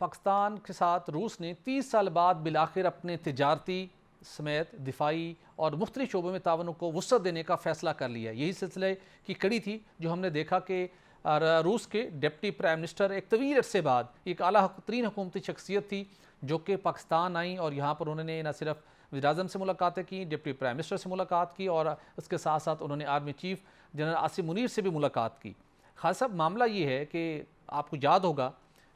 پاکستان کے ساتھ روس نے 30 سال بعد بالآخر اپنے تجارتی سمیت دفاعی اور مختلف شعبوں میں تعاون کو وسعت دینے کا فیصلہ کر لیا. یہی سلسلے کی کڑی تھی جو ہم نے دیکھا کہ روس کے ڈپٹی پرائم منسٹر ایک طویل عرصے بعد ایک اعلیٰ ترین حکومتی شخصیت تھی جو کہ پاکستان آئیں اور یہاں پر انہوں نے نہ صرف وزیر اعظم سے ملاقاتیں کی, ڈپٹی پرائم منسٹر سے ملاقات کی اور اس کے ساتھ ساتھ انہوں نے army chief general Asim Munir سے بھی ملاقات کی. خاص صاحب معاملہ یہ ہے کہ آپ کو یاد ہوگا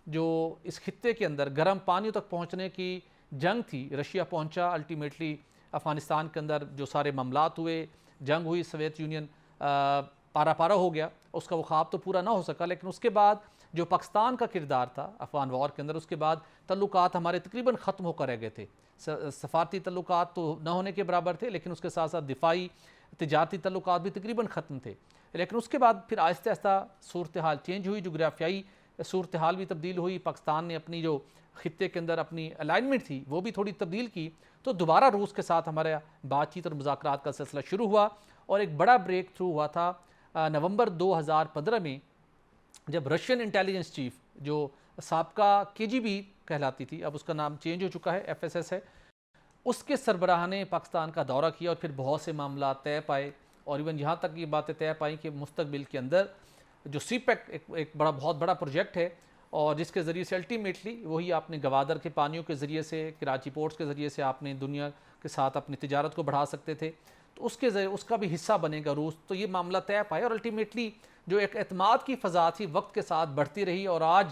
جو اس خطے کے اندر گرم پانیوں تک پہنچنے کی جنگ تھی, رشیا پہنچا, الٹیمیٹلی افغانستان کے اندر جو سارے معاملات ہوئے, جنگ ہوئی, سوویت یونین پارا پارا ہو گیا, اس کا وہ خواب تو پورا نہ ہو سکا. لیکن اس کے بعد جو پاکستان کا کردار تھا افغان وار کے اندر, اس کے بعد تعلقات ہمارے تقریباً ختم ہو کر رہ گئے تھے. سفارتی تعلقات تو نہ ہونے کے برابر تھے, لیکن اس کے ساتھ ساتھ دفاعی تجارتی تعلقات بھی تقریباً ختم تھے. لیکن اس کے بعد پھر آہستہ آہستہ صورتحال چینج ہوئی, جغرافیائی صورتحال بھی تبدیل ہوئی, پاکستان نے اپنی جو خطے کے اندر اپنی الائنمنٹ تھی وہ بھی تھوڑی تبدیل کی, تو دوبارہ روس کے ساتھ ہمارا بات چیت اور مذاکرات کا سلسلہ شروع ہوا. اور ایک بڑا بریک تھرو ہوا تھا نومبر 2015 میں, جب رشین انٹیلیجنس چیف جو سابقہ KGB کہلاتی تھی, اب اس کا نام چینج ہو چکا ہے, FSS ہے, اس کے سربراہ نے پاکستان کا دورہ کیا اور پھر بہت سے معاملات طے پائے. اور ایون یہاں تک یہ باتیں طے پائیں کہ مستقبل کے اندر جو CPEC ایک بہت بڑا پروجیکٹ ہے, اور جس کے ذریعے سے الٹیمیٹلی وہی آپ نے گوادر کے پانیوں کے ذریعے سے, کراچی پورٹس کے ذریعے سے آپ نے دنیا کے ساتھ اپنی تجارت کو بڑھا سکتے تھے, تو اس کے ذریعے اس کا بھی حصہ بنے گا روس. تو یہ معاملہ طے پائے اور الٹیمیٹلی جو ایک اعتماد کی فضا تھی وقت کے ساتھ بڑھتی رہی, اور آج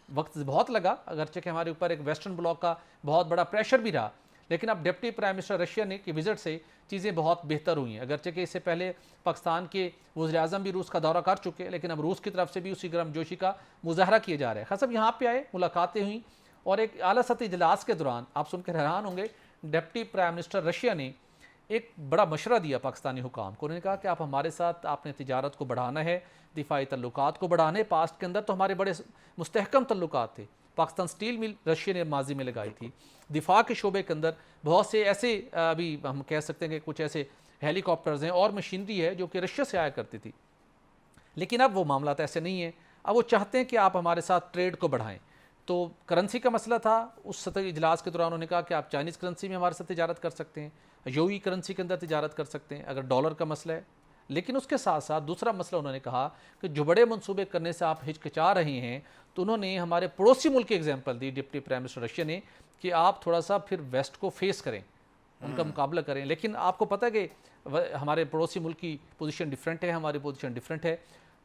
وقت بہت لگا اگرچہ کہ ہمارے اوپر ایک ویسٹرن بلاک کا بہت بڑا پریشر بھی رہا, لیکن اب ڈپٹی پرائم منسٹر رشیا نے کی وزٹ سے چیزیں بہت بہتر ہوئی ہیں. اگرچہ کہ اس سے پہلے پاکستان کے وزیر اعظم بھی روس کا دورہ کر چکے, لیکن اب روس کی طرف سے بھی اسی گرم جوشی کا مظاہرہ کیا جا رہا ہے. خاص یہاں پہ آئے, ملاقاتیں ہوئیں, اور ایک اعلیٰ سطحی اجلاس کے دوران آپ سن کر حیران ہوں گے, ڈپٹی پرائم منسٹر رشیا نے ایک بڑا مشورہ دیا پاکستانی حکام کو. انہوں نے کہا کہ آپ ہمارے ساتھ, آپ نے تجارت کو بڑھانا ہے, دفاعی تعلقات کو بڑھانا ہے. پاسٹ کے اندر تو ہمارے بڑے مستحکم تعلقات تھے, پاکستان سٹیل مل رشیا نے ماضی میں لگائی تھی, دفاع کے شعبے کے اندر بہت سے ایسے ابھی ہم کہہ سکتے ہیں کہ کچھ ایسے ہیلی کاپٹرز ہیں اور مشینری ہے جو کہ رشیا سے آیا کرتی تھی. لیکن اب وہ معاملات ایسے نہیں ہیں, اب وہ چاہتے ہیں کہ آپ ہمارے ساتھ ٹریڈ کو بڑھائیں. تو کرنسی کا مسئلہ تھا, اس سطحی اجلاس کے دوران انہوں نے کہا کہ آپ چائنیز کرنسی میں ہمارے ساتھ تجارت کر سکتے ہیں, یوئی کرنسی کے اندر تجارت کر سکتے ہیں اگر ڈالر کا مسئلہ ہے. لیکن اس کے ساتھ ساتھ دوسرا مسئلہ انہوں نے کہا کہ جو بڑے منصوبے کرنے سے آپ ہچکچا رہے ہیں, تو انہوں نے ہمارے پڑوسی ملک کی ایگزامپل دی ڈپٹی پرائم منسٹر رشیا نے, کہ آپ تھوڑا سا پھر ویسٹ کو فیس کریں, ان کا مقابلہ کریں. لیکن آپ کو پتہ ہے کہ ہمارے پڑوسی ملک کی پوزیشن ڈیفرنٹ ہے, ہماری پوزیشن ڈیفرنٹ ہے.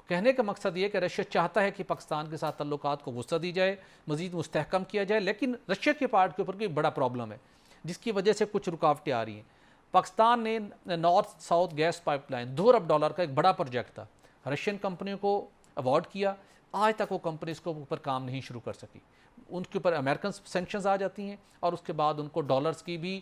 کہنے کا مقصد یہ کہ رشیا چاہتا ہے کہ پاکستان کے ساتھ تعلقات کو وسعت دی جائے, مزید مستحکم کیا جائے, لیکن رشیا کے پارٹ کے اوپر کوئی بڑا پرابلم ہے جس کی وجہ سے کچھ رکاوٹیں آ رہی ہیں. پاکستان نے north south gas pipeline $2 ارب کا ایک بڑا پروجیکٹ تھا, رشین کمپنیوں کو ایوارڈ کیا, آج تک وہ کمپنی اس کے اوپر کام نہیں شروع کر سکی. ان کے اوپر امریکن سینکشنز آ جاتی ہیں اور اس کے بعد ان کو ڈالرز کی بھی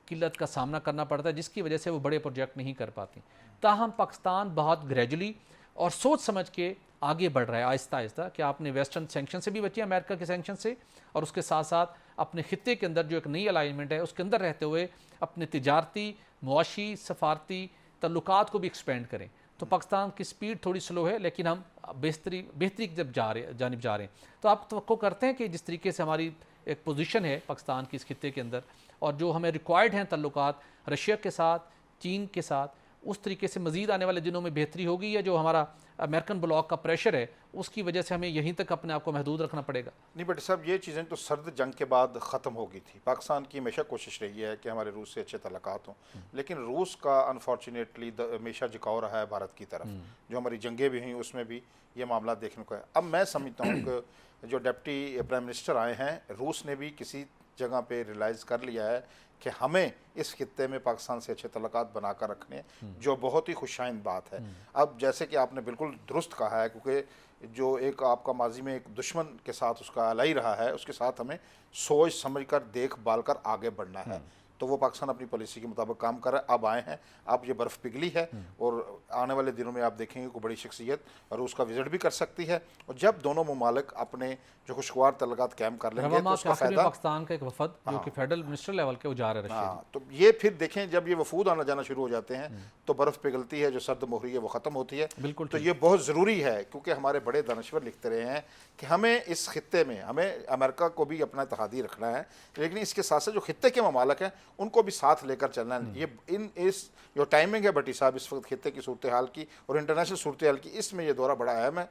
قلت کا سامنا کرنا پڑتا ہے, جس کی وجہ سے وہ بڑے پروجیکٹ نہیں کر پاتی. تاہم پاکستان بہت گریجولی اور سوچ سمجھ کے آگے بڑھ رہا ہے آہستہ آہستہ, کہ آپ نے ویسٹرن سینکشن سے بھی بچے, امریکہ کے سینکشن سے, اور اس کے ساتھ ساتھ اپنے خطے کے اندر جو ایک نئی الائنمنٹ ہے اس کے اندر رہتے ہوئے اپنے تجارتی, معاشی, سفارتی تعلقات کو بھی ایکسپینڈ کریں. تو پاکستان کی سپیڈ تھوڑی سلو ہے, لیکن ہم بہتری کی جانب جا رہے ہیں. تو آپ توقع کرتے ہیں کہ جس طریقے سے ہماری ایک پوزیشن ہے پاکستان کی اس خطے کے اندر, اور جو ہمیں ریکوائرڈ ہیں تعلقات رشیا کے ساتھ, چین کے ساتھ, اس طریقے سے مزید آنے والے دنوں میں بہتری ہوگی, یا جو ہمارا امریکن بلاک کا پریشر ہے اس کی وجہ سے ہمیں یہیں تک اپنے آپ کو محدود رکھنا پڑے گا؟ نہیں بٹ صاحب, یہ چیزیں تو سرد جنگ کے بعد ختم ہو گئی تھی. پاکستان کی ہمیشہ کوشش رہی ہے کہ ہمارے روس سے اچھے تعلقات ہوں, لیکن روس کا انفارچونیٹلی ہمیشہ جھکاؤ رہا ہے بھارت کی طرف. جو ہماری جنگیں بھی ہوئیں اس میں بھی یہ معاملات دیکھنے کو ہے. اب میں سمجھتا ہوں کہ جو ڈپٹی پرائم منسٹر آئے ہیں, روس نے بھی کسی جگہ پہ ریلائز کر لیا ہے کہ ہمیں اس خطے میں پاکستان سے اچھے تعلقات بنا کر رکھنے, جو بہت ہی خوشائند بات ہے. اب جیسے کہ آپ نے بالکل درست کہا ہے, کیونکہ جو ایک آپ کا ماضی میں ایک دشمن کے ساتھ اس کا الائی رہا ہے, اس کے ساتھ ہمیں سوچ سمجھ کر دیکھ بھال کر آگے بڑھنا ہے. تو وہ پاکستان اپنی پالیسی کے مطابق کام کر رہا ہے. اب آئے ہیں, اب یہ برف پگھلی ہے اور آنے والے دنوں میں آپ دیکھیں گے کوئی بڑی شخصیت روس کا وزٹ بھی کر سکتی ہے, اور جب دونوں ممالک اپنے جو خوشگوار تعلقات قائم کر لیں گے رواں تو ماہ اس کے کا آخر میں فائدہ. پاکستان کا ایک وفد جو کہ فیڈرل منسٹر لیول کے وہ جا رہے ہیں رشید. ہاں, تو یہ پھر دیکھیں جب یہ وفود آنا جانا شروع ہو جاتے ہیں تو برف پگھلتی ہے, جو سرد مہری ہے وہ ختم ہوتی ہے. بالکل تو یہ بہت ضروری ہے, کیونکہ ہمارے بڑے دانشور لکھتے رہے ہیں کہ ہمیں اس خطے میں, ہمیں امریکہ کو بھی اپنا اتحادی رکھنا ہے, لیکن اس کے ساتھ ساتھ جو خطے کے ممالک ہیں ان کو بھی ساتھ لے کر چلنا ہے. یہ اس جو ٹائمنگ ہے بٹی صاحب اس وقت خطے کی صورتحال کی اور انٹرنیشنل صورتحال کی, اس میں یہ دورہ بڑا اہم ہے.